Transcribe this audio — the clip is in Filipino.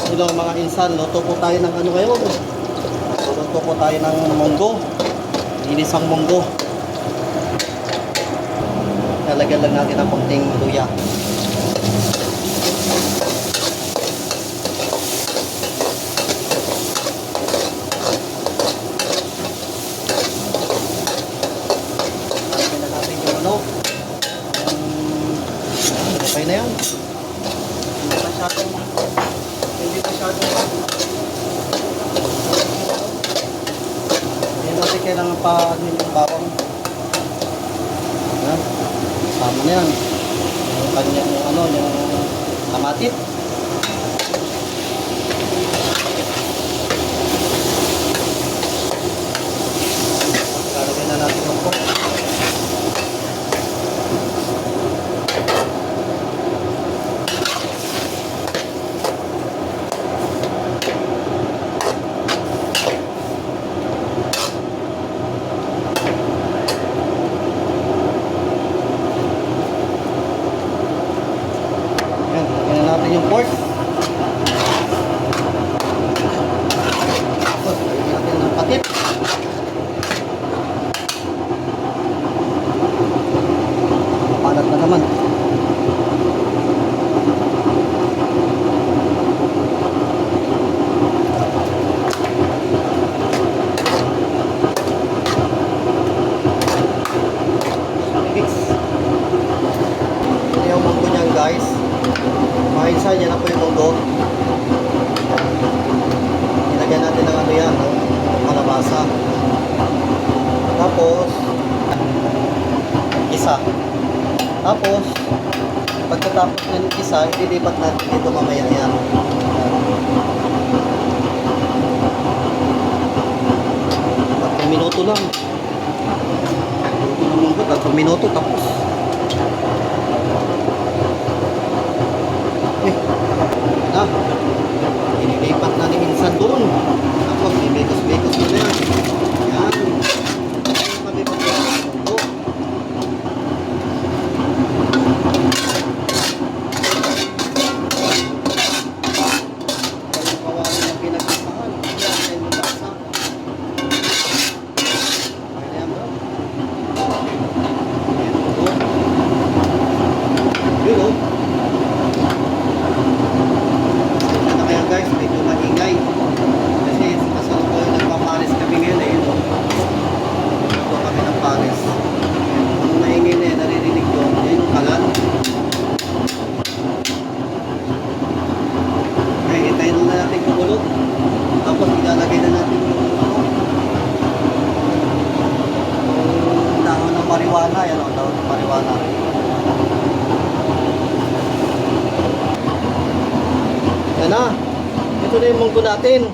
Hello mga insan, luto po tayo ng ano ngayon. Luto po tayo ng munggo. Inisang munggo. Lalagyan lang natin ang konting luya. Lalagyan na natin yung ano. Okay na yan. Hindi masyadong hindi natin kailangan pa yung bawang. Yan. Sama na yan. Yung kanyang ano, yung kamatit. Lalagyan na natin yung pork. Yung pork. Tapos, lagyan natin ng patit. Palat na naman. Mix. Ito yung munggo niyan, guys. Mahinsan, yan na po yung munggo. Nilagyan natin ng ano yan, no? Kalabasa. Tapos, isa. Tapos, pagkatapos ng isa, ililipat natin dito mamaya yan. 3 minuto lang. Luto ng munggo, 3 minuto tapos. Inilipat na ni minsan doon. Tapos, ibekos-bekos mo na yan. Yan. Ayan, pabibot ko ang munggo. Ayun, kawalan yung pinagkasahan. Yan, ayun yung lasa. Okay na yan, bro. Ayan, munggo. Yun, oh. Guys, medyo maingay kasi kasalukuyan nagpapares kami ngayon eh, no? Ito kami ng pares. Kung maingay na yan, naririnig ko yun yung kalan. Okay, hintayin na natin kumulo, tapos ilalagay na natin yung dahon ng marijuana. Yan o, dahon ng marijuana. Yan na. Ito na yung munggo natin.